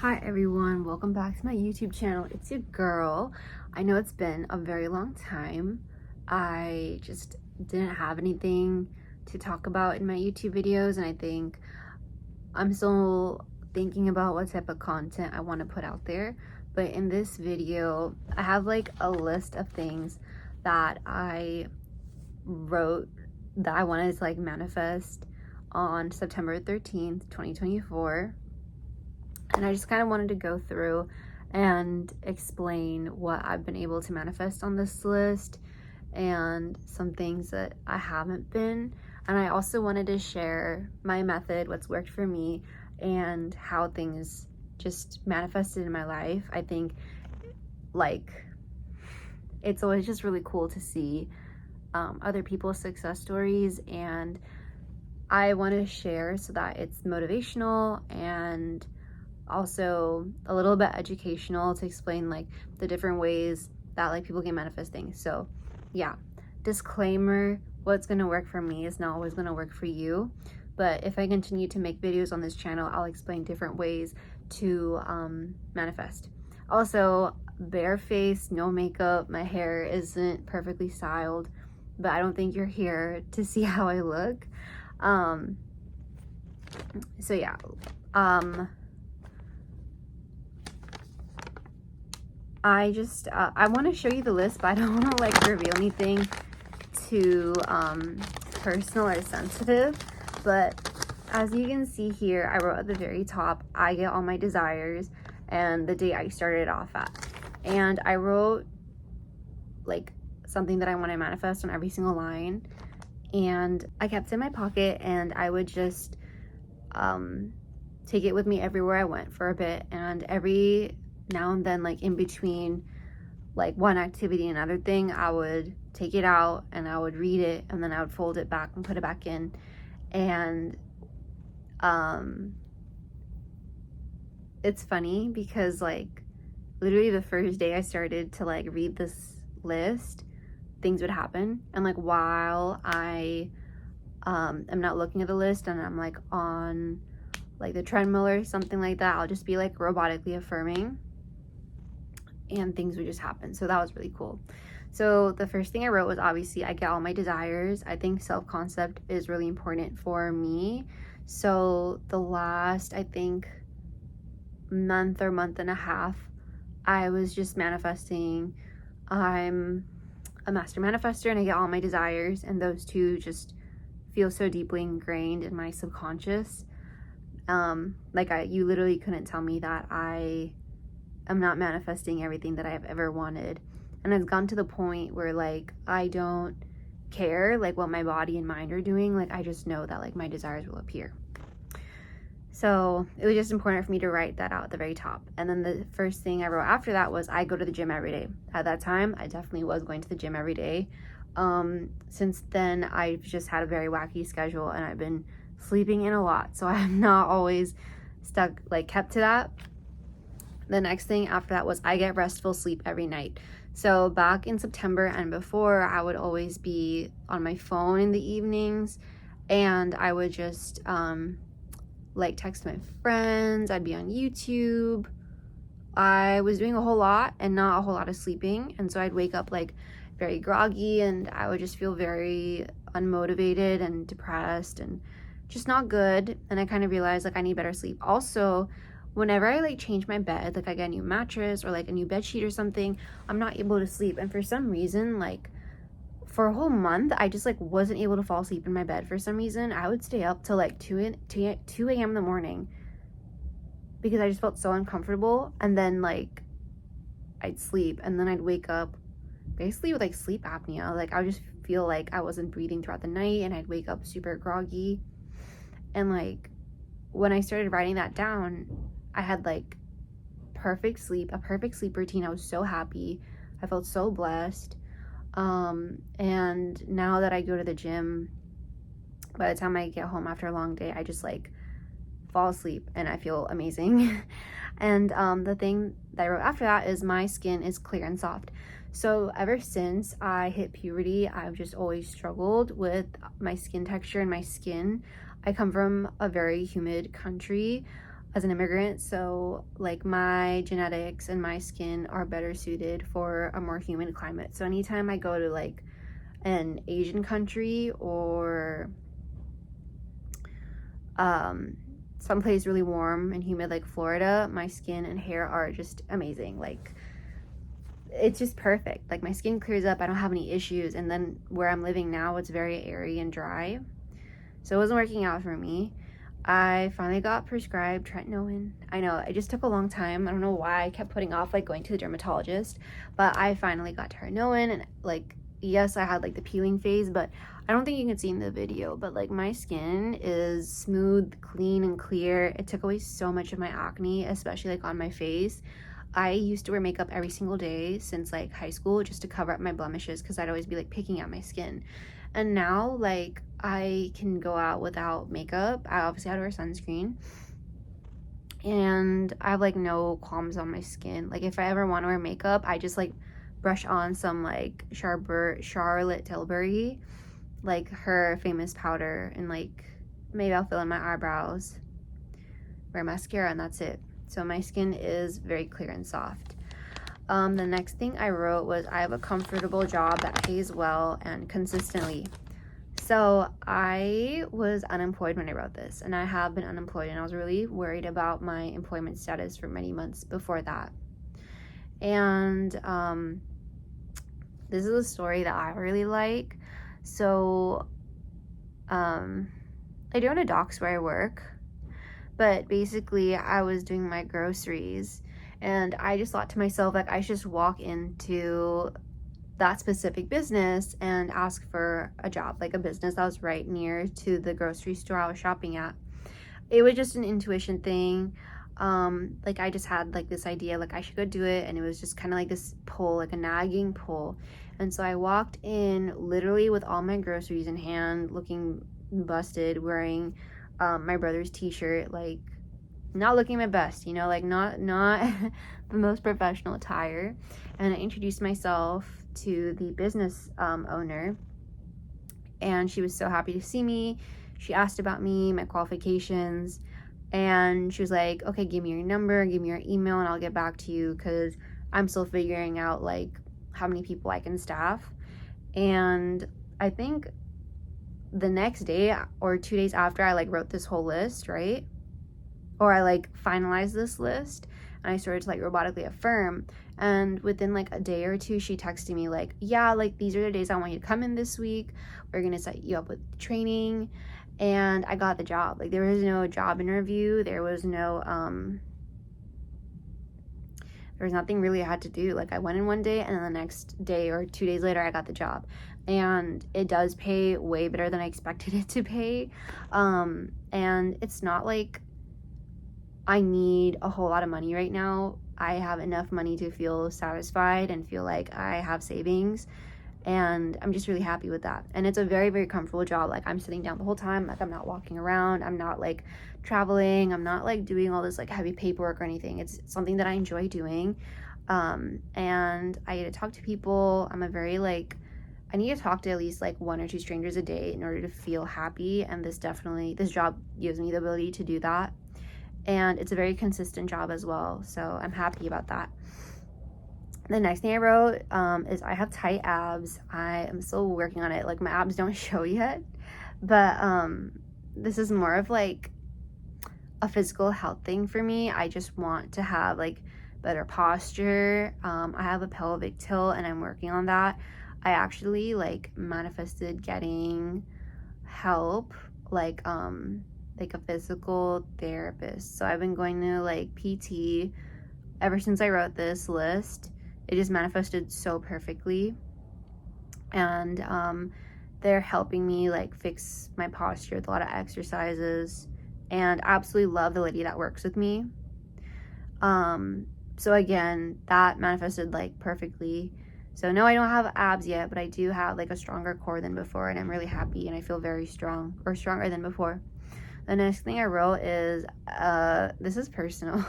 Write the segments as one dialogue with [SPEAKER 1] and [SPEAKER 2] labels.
[SPEAKER 1] Hi everyone, welcome back to my YouTube channel. It's your girl. I know it's been a very long time. I just didn't have anything to talk about in my YouTube videos, and I think I'm still thinking about what type of content I want to put out there. But in this video, I have like a list of things that I wrote that I wanted to like manifest on September 13th, 2024. And I just kind of wanted to go through and explain what I've been able to manifest on this list and some things that I haven't been. And I also wanted to share my method, what's worked for me, and how things just manifested in my life. I think like it's always just really cool to see other people's success stories, and I want to share so that it's motivational and also a little bit educational to explain like the different ways that like people can manifest things. So yeah, disclaimer, what's going to work for me is not always going to work for you, but if I continue to make videos on this channel, I'll explain different ways to manifest. Also, bare face, no makeup, my hair isn't perfectly styled, but I don't think you're here to see how I look. So yeah, I want to show you the list, but I don't want to like reveal anything too personal or sensitive. But as you can see here, I wrote at the very top, I get all my desires, and the date I started off at. And I wrote like something that I want to manifest on every single line, and I kept it in my pocket, and I would just take it with me everywhere I went for a bit. And every now and then, like in between like one activity and another thing, I would take it out and I would read it, and then I would fold it back and put it back in. And it's funny because like literally the first day I started to like read this list, things would happen. And like while I am not looking at the list and I'm like on like the treadmill or something like that, I'll just be like robotically affirming and things would just happen. So that was really cool. So the first thing I wrote was obviously I get all my desires. I think self-concept is really important for me. So the last, I think, month or month and a half, I was just manifesting. I'm a master manifester and I get all my desires, and those two just feel so deeply ingrained in my subconscious. You literally couldn't tell me that I am not manifesting everything that I've ever wanted. And it's gone to the point where like I don't care like what my body and mind are doing. Like I just know that like my desires will appear. So it was just important for me to write that out at the very top. And then the first thing I wrote after that was I go to the gym every day. At that time, I definitely was going to the gym every day. Since then, I've just had a very wacky schedule and I've been sleeping in a lot. So I'm not always kept to that. The next thing after that was I get restful sleep every night. So back in September and before, I would always be on my phone in the evenings, and I would just text my friends. I'd be on YouTube. I was doing a whole lot and not a whole lot of sleeping, and so I'd wake up like very groggy, and I would just feel very unmotivated and depressed and just not good. And I kind of realized like I need better sleep. Also, whenever I like change my bed, like I get a new mattress or like a new bed sheet or something, I'm not able to sleep. And for some reason, like for a whole month, I just like wasn't able to fall asleep in my bed. For some reason, I would stay up till like 2 a.m. in the morning because I just felt so uncomfortable. And then like I'd sleep, and then I'd wake up basically with like sleep apnea. Like I would just feel like I wasn't breathing throughout the night, and I'd wake up super groggy. And like when I started writing that down, I had like a perfect sleep routine. I was so happy. I felt so blessed. And now that I go to the gym, by the time I get home after a long day, I just like fall asleep and I feel amazing. And the thing that I wrote after that is my skin is clear and soft. So ever since I hit puberty, I've just always struggled with my skin texture and my skin. I come from a very humid country, as an immigrant, so like my genetics and my skin are better suited for a more humid climate. So anytime I go to like an Asian country or someplace really warm and humid like Florida, my skin and hair are just amazing. Like it's just perfect. Like my skin clears up, I don't have any issues. And then where I'm living now, it's very airy and dry, so it wasn't working out for me. I finally got prescribed tretinoin. I know, it just took a long time. I don't know why I kept putting off like going to the dermatologist, but I finally got tretinoin. And like, yes, I had like the peeling phase, but I don't think you can see in the video, but like my skin is smooth, clean, and clear. It took away so much of my acne, especially like on my face. I used to wear makeup every single day since like high school just to cover up my blemishes because I'd always be like picking at my skin. And now like I can go out without makeup. I obviously had to wear sunscreen, and I have like no qualms on my skin. Like if I ever want to wear makeup, I just like brush on some like Charlotte Tilbury, like her famous powder, and like maybe I'll fill in my eyebrows, wear mascara, and that's it. So my skin is very clear and soft. The next thing I wrote was I have a comfortable job that pays well and consistently. So I was unemployed when I wrote this, and I have been unemployed, and I was really worried about my employment status for many months before that. And this is a story that I really like. So I do own a docks where I work, but basically I was doing my groceries, and I just thought to myself, like, I should just walk into that specific business and ask for a job, like a business that was right near to the grocery store I was shopping at. It was just an intuition thing. Like I just had like this idea, like I should go do it, and it was just kind of like this pull, like a nagging pull. And so I walked in literally with all my groceries in hand, looking busted, wearing my brother's t-shirt, like not looking my best, you know, like not the most professional attire. And I introduced myself to the business owner, and she was so happy to see me. She asked about me, my qualifications, and she was like, okay, give me your number, give me your email, and I'll get back to you because I'm still figuring out like how many people I can staff. And I think the next day or 2 days after, I like wrote this whole list, right? Or I like finalized this list, and I started to like robotically affirm. And within like a day or two, she texted me like, yeah, like these are the days I want you to come in this week. We're gonna set you up with training. And I got the job. Like there was no job interview. There was nothing really I had to do. Like I went in one day, and then the next day or 2 days later, I got the job. And it does pay way better than I expected it to pay. And it's not like I need a whole lot of money right now. I have enough money to feel satisfied and feel like I have savings, and I'm just really happy with that. And it's a very, very comfortable job. Like I'm sitting down the whole time, like I'm not walking around, I'm not like traveling, I'm not like doing all this like heavy paperwork or anything. It's something that I enjoy doing. And I get to talk to people. I'm a very like, I need to talk to at least like 1 or 2 strangers a day in order to feel happy, and this job gives me the ability to do that. And it's a very consistent job as well, so I'm happy about that. The next thing I wrote is I have tight abs. I am still working on it. Like my abs don't show yet, but this is more of like a physical health thing for me. I just want to have like better posture. I have a pelvic tilt, and I'm working on that. I actually like manifested getting help, like a physical therapist. So I've been going to like PT ever since I wrote this list. It just manifested so perfectly, and they're helping me like fix my posture with a lot of exercises, and I absolutely love the lady that works with me. So again, that manifested like perfectly. So no, I don't have abs yet, but I do have like a stronger core than before, and I'm really happy, and I feel very strong, or stronger than before. The next thing I wrote is, this is personal.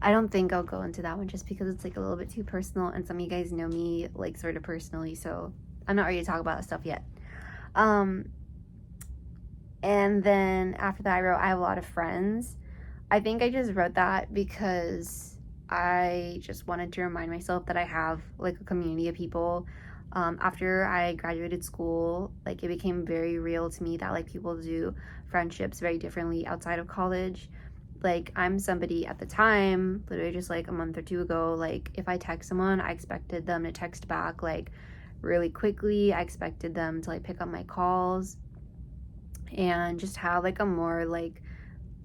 [SPEAKER 1] I don't think I'll go into that one just because it's like a little bit too personal, and some of you guys know me like sort of personally, so I'm not ready to talk about that stuff yet. And then after that, I wrote, I have a lot of friends. I think I just wrote that because I just wanted to remind myself that I have like a community of people. After I graduated school, like it became very real to me that like people do friendships very differently outside of college. Like I'm somebody at the time, literally just like a month or two ago, like if I text someone, I expected them to text back like really quickly. I expected them to like pick up my calls and just have like a more like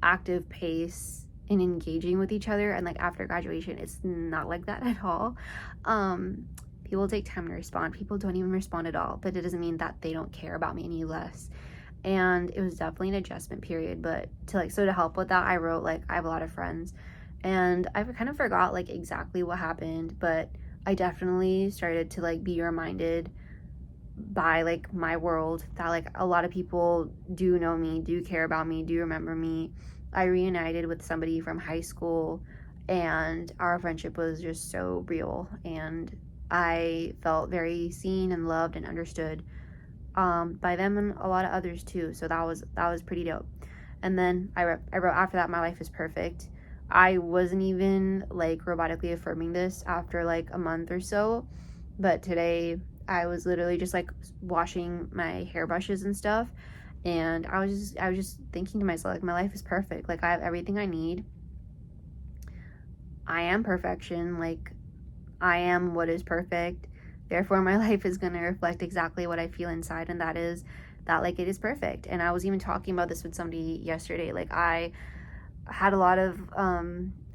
[SPEAKER 1] active pace in engaging with each other. And like after graduation, it's not like that at all. People take time to respond. People don't even respond at all, but it doesn't mean that they don't care about me any less. And it was definitely an adjustment period. But to help with that, I wrote like I have a lot of friends, and I kind of forgot like exactly what happened, but I definitely started to like be reminded by like my world that like a lot of people do know me, do care about me, do remember me. I reunited with somebody from high school, and our friendship was just so real, and I felt very seen and loved and understood by them and a lot of others too. So that was pretty dope. And then I wrote after that, my life is perfect. I wasn't even like robotically affirming this after like a month or so, but today I was literally just like washing my hairbrushes and stuff, and I was just thinking to myself like my life is perfect. Like I have everything I need. I am perfection. Like I am what is perfect. Therefore, my life is going to reflect exactly what I feel inside, and that is that like it is perfect. And I was even talking about this with somebody yesterday. Like I had a lot of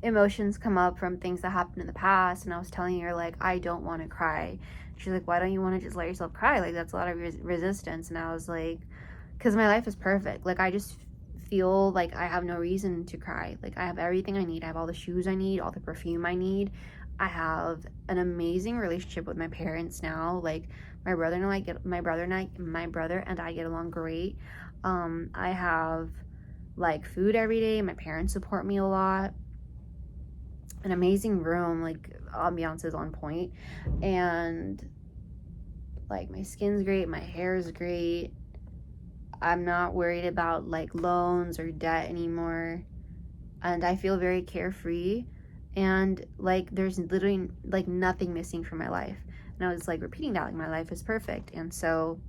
[SPEAKER 1] emotions come up from things that happened in the past, and I was telling her like I don't want to cry. She's like, why don't you want to just let yourself cry? Like that's a lot of resistance. And I was like, because my life is perfect. Like I just feel like I have no reason to cry. Like I have everything I need. I have all the shoes I need, all the perfume I need. I have an amazing relationship with my parents now. Like my brother and I get along great. I have like food every day. My parents support me a lot. An amazing room, like ambiance is on point, and like my skin's great, my hair is great. I'm not worried about like loans or debt anymore, and I feel very carefree, and like there's literally like nothing missing from my life. And I was like repeating that like my life is perfect, and so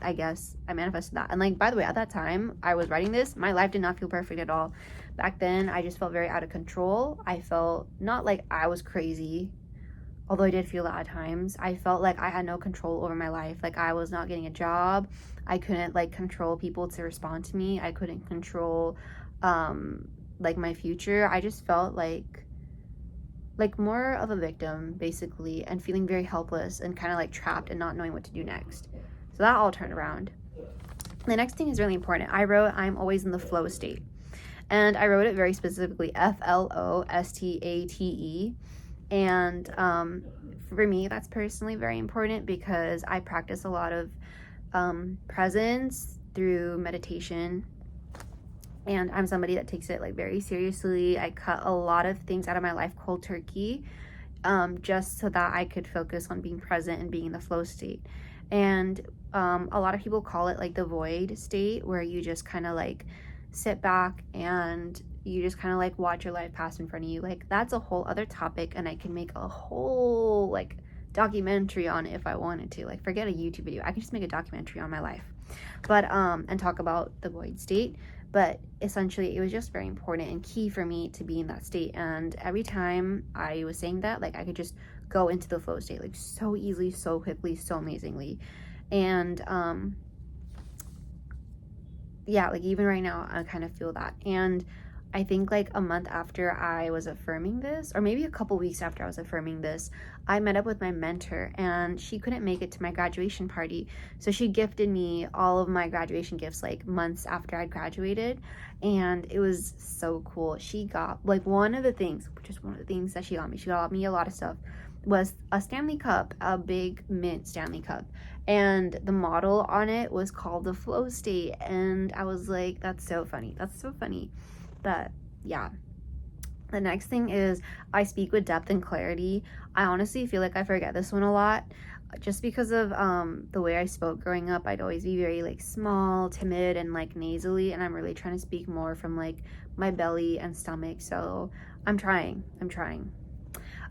[SPEAKER 1] I guess I manifested that. And like by the way, at that time I was writing this, my life did not feel perfect at all. Back then I just felt very out of control. I felt not like I was crazy, although I did feel that at times. I felt like I had no control over my life. Like I was not getting a job. I couldn't like control people to respond to me. I couldn't control like my future. I just felt like more of a victim basically, and feeling very helpless and kind of like trapped and not knowing what to do next. So that all turned around. The next thing is really important. I wrote, I'm always in the flow state. And I wrote it very specifically, FLOSTATE. And for me, that's personally very important because I practice a lot of presence through meditation. And I'm somebody that takes it like very seriously. I cut a lot of things out of my life cold turkey, just so that I could focus on being present and being in the flow state. And a lot of people call it like the void state, where you just kind of like sit back and you just kind of like watch your life pass in front of you. Like that's a whole other topic, and I can make a whole like documentary on it if I wanted to. Like forget a YouTube video, I can just make a documentary on my life, but and talk about the void state. But essentially it was just very important and key for me to be in that state. And every time I was saying that, like I could just go into the flow state like so easily, so quickly, so amazingly. And yeah, like even right now I kind of feel that. And I think like a month after I was affirming this, or maybe a couple weeks after I was affirming this, I met up with my mentor, and she couldn't make it to my graduation party. So she gifted me all of my graduation gifts like months after I'd graduated. And it was so cool. She got like one of the things that she got me a lot of stuff, was a Stanley Cup, a big mint Stanley Cup. And the model on it was called the Flow State. And I was like, that's so funny. But yeah. The next thing is I speak with depth and clarity. I honestly feel like I forget this one a lot. just because of the way I spoke growing up. I'd always be very like small, timid, and like nasally, and I'm really trying to speak more from like my belly and stomach. So I'm trying.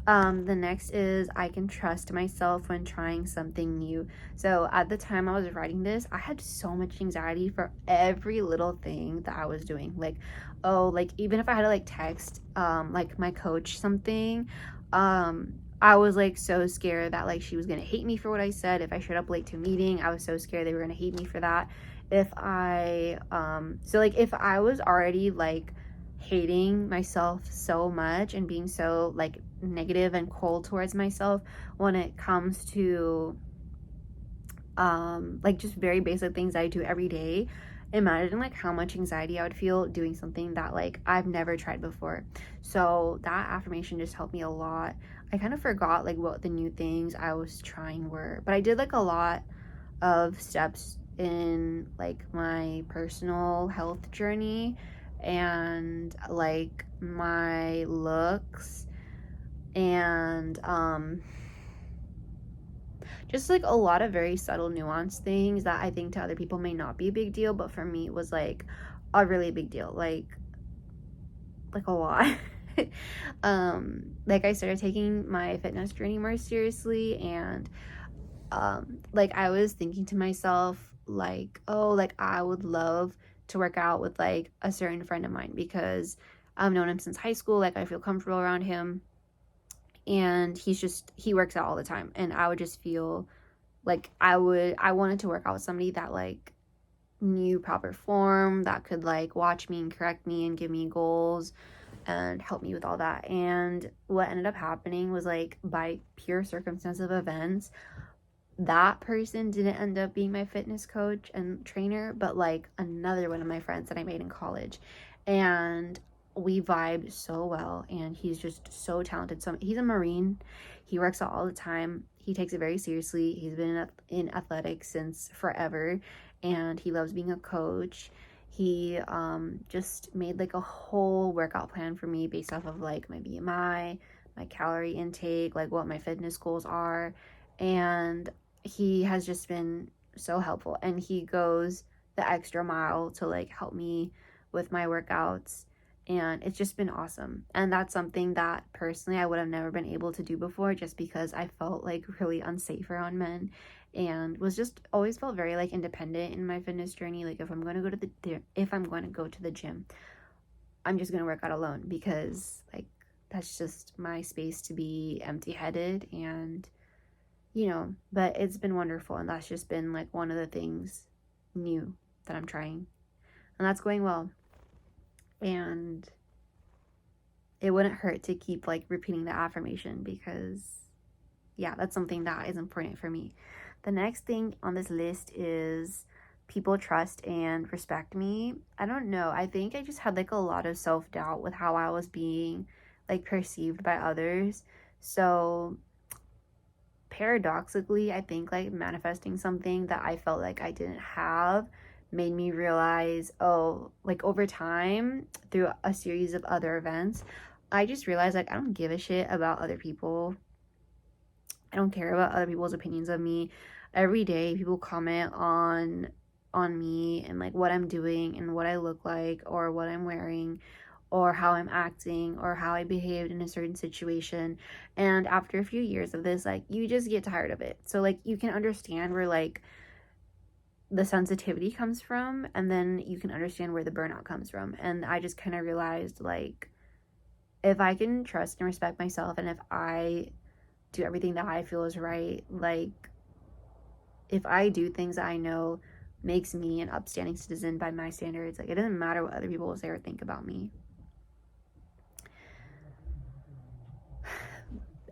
[SPEAKER 1] The next is I can trust myself when trying something new. So at the time I was writing this, I had so much anxiety for every little thing that I was doing. Like, oh, like even if I had to like text like my coach something, I was like so scared that like she was gonna hate me for what I said. If I showed up late to a meeting, I was so scared they were gonna hate me for that. If I so like if I was already like hating myself so much and being so like negative and cold towards myself when it comes to like just very basic things I do every day, imagine like how much anxiety I would feel doing something that like I've never tried before. So that affirmation just helped me a lot. I kind of forgot like what the new things I was trying were, but I did like a lot of steps in like my personal health journey and like my looks and just like a lot of very subtle nuanced things that I think to other people may not be a big deal, but for me it was like a really big deal, like a lot. Like I started taking my fitness journey more seriously, and like I was thinking to myself like, oh, like I would love to work out with like a certain friend of mine because I've known him since high school. Like I feel comfortable around him, and he works out all the time, and I would just feel like I wanted to work out with somebody that like knew proper form, that could like watch me and correct me and give me goals and help me with all that. And what ended up happening was like by pure circumstance of events, that person didn't end up being my fitness coach and trainer, but like another one of my friends that I made in college. And we vibed so well, and he's just so talented. So he's a Marine. He works out all the time. He takes it very seriously. He's been in athletics since forever, and he loves being a coach. He just made like a whole workout plan for me based off of like my BMI, my calorie intake, like what my fitness goals are. And he has just been so helpful, and he goes the extra mile to like help me with my workouts, and it's just been awesome. And that's something that personally I would have never been able to do before, just because I felt like really unsafe around men and was just always felt very like independent in my fitness journey. Like if I'm going to go to the gym, I'm just going to work out alone, because like that's just my space to be empty-headed. And but it's been wonderful, and that's just been like one of the things new that I'm trying, and that's going well. And it wouldn't hurt to keep like repeating the affirmation, because yeah, that's something that is important for me. The next thing on this list is people trust and respect me. I don't know, I think I just had like a lot of self-doubt with how I was being like perceived by others. So paradoxically, I think like manifesting something that I felt like I didn't have made me realize, oh, like over time through a series of other events, I just realized like I don't give a shit about other people. I don't care about other people's opinions of me. Every day people comment on me and like what I'm doing and what I look like or what I'm wearing or how I'm acting or how I behaved in a certain situation. And after a few years of this, like you just get tired of it. So like you can understand where like the sensitivity comes from, and then you can understand where the burnout comes from. And I just kind of realized like if I can trust and respect myself, and if I do everything that I feel is right, like if I do things that I know makes me an upstanding citizen by my standards, like it doesn't matter what other people will say or think about me.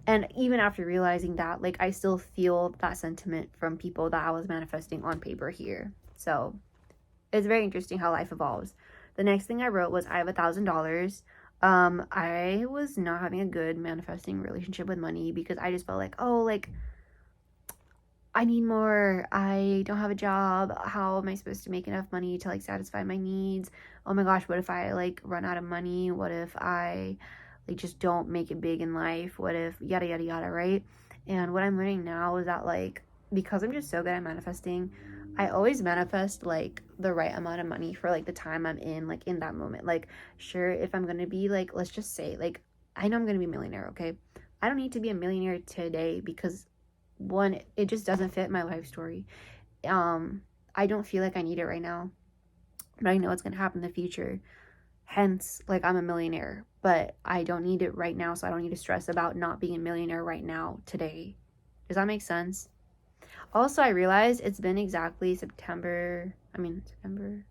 [SPEAKER 1] And even after realizing that, like I still feel that sentiment from people that I was manifesting on paper here. So it's very interesting how life evolves. The next thing I wrote was I have $1,000. I was not having a good manifesting relationship with money, because I just felt like, oh, like I need more. I don't have a job. How am I supposed to make enough money to like satisfy my needs? Oh my gosh, what if I like run out of money? What if I like just don't make it big in life? What if yada yada yada, right? And what I'm learning now is that, like, because I'm just so good at manifesting, I always manifest like the right amount of money for like the time I'm in, like in that moment. Like, sure, if I'm gonna be like, let's just say, like, I know I'm gonna be a millionaire, okay? I don't need to be a millionaire today because one, it just doesn't fit my life story. I don't feel like I need it right now, but I know it's gonna happen in the future. Hence, like, I'm a millionaire, but I don't need it right now, so I don't need to stress about not being a millionaire right now today. Does that make sense? Also, I realized it's been exactly September, October.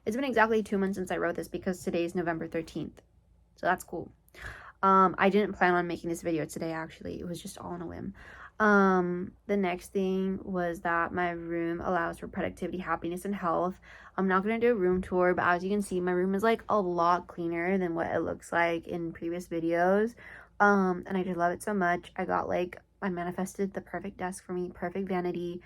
[SPEAKER 1] It's been exactly 2 months since I wrote this because today's November 13th. So that's cool. I didn't plan on making this video today, actually. It was just all on a whim. The next thing was that my room allows for productivity, happiness, and health. I'm not going to do a room tour, but as you can see, my room is like a lot cleaner than what it looks like in previous videos. And I just love it so much. I manifested the perfect desk for me, perfect vanity.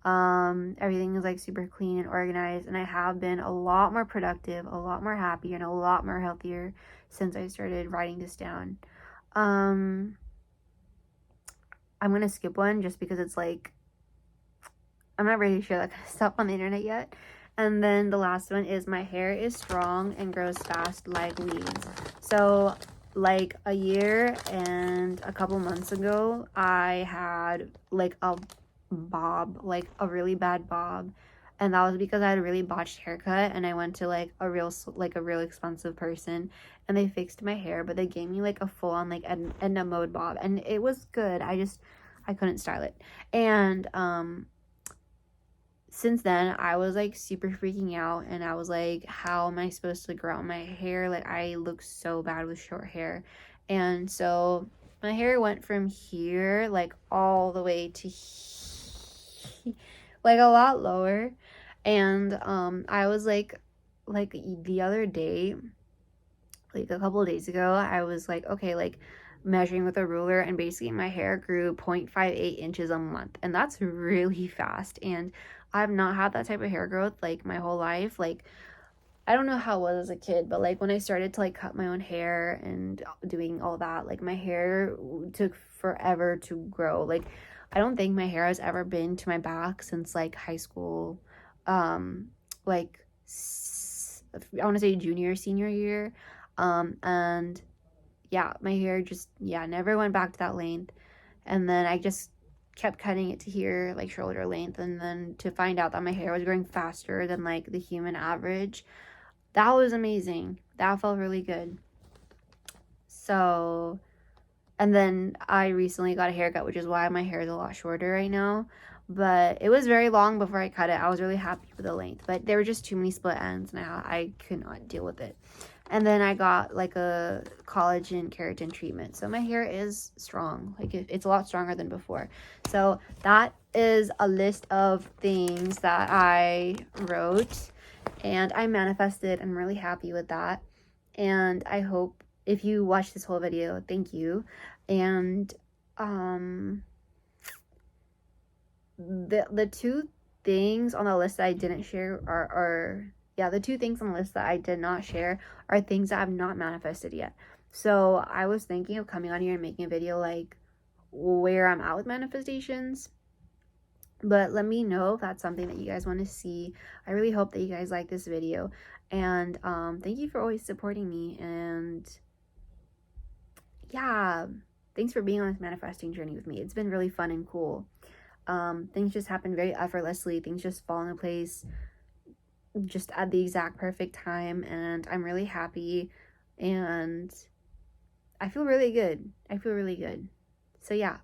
[SPEAKER 1] Everything is like super clean and organized, and I have been a lot more productive, a lot more happy, and a lot more healthier since I started writing this down. I'm gonna skip one just because it's like I'm not ready to share that kind of stuff on the internet yet. And then the last one is my hair is strong and grows fast like weeds. So like a year and a couple months ago, I had like a bob, like a really bad bob, and that was because I had a really botched haircut, and I went to like a real expensive person, and they fixed my hair, but they gave me like a full-on like Edna mode bob, and it was good. I couldn't style it. And since then I was like super freaking out, and I was like, how am I supposed to grow out my hair? Like, I look so bad with short hair. And so my hair went from here like all the way to like a lot lower. And I was like the other day, like a couple of days ago, I was like, okay, like measuring with a ruler, and basically my hair grew 0.58 inches a month, and that's really fast. And I've not had that type of hair growth like my whole life. Like, I don't know how it was as a kid, but like when I started to like cut my own hair and doing all that, like my hair took forever to grow. Like, I don't think my hair has ever been to my back since like high school, like I want to say junior, senior year. And yeah, my hair just, yeah, never went back to that length. And then I just kept cutting it to here, like shoulder length. And then to find out that my hair was growing faster than like the human average, that was amazing. That felt really good. So, and then I recently got a haircut, which is why my hair is a lot shorter right now. But it was very long before I cut it. I was really happy with the length, but there were just too many split ends, and I could not deal with it. And then I got like a collagen keratin treatment, so my hair is strong. Like, it's a lot stronger than before. So that is a list of things that I wrote and I manifested. I'm really happy with that, and I hope if you watch this whole video, thank you. And the two things on the list that I didn't share the two things on the list that I did not share are things that I've not manifested yet. So I was thinking of coming on here and making a video like where I'm at with manifestations, but let me know if that's something that you guys want to see. I really hope that you guys like this video, and thank you for always supporting me. And yeah, thanks for being on this manifesting journey with me. It's been really fun and cool. Things just happen very effortlessly. Things just fall into place just at the exact perfect time, and I'm really happy, and I feel really good. So yeah,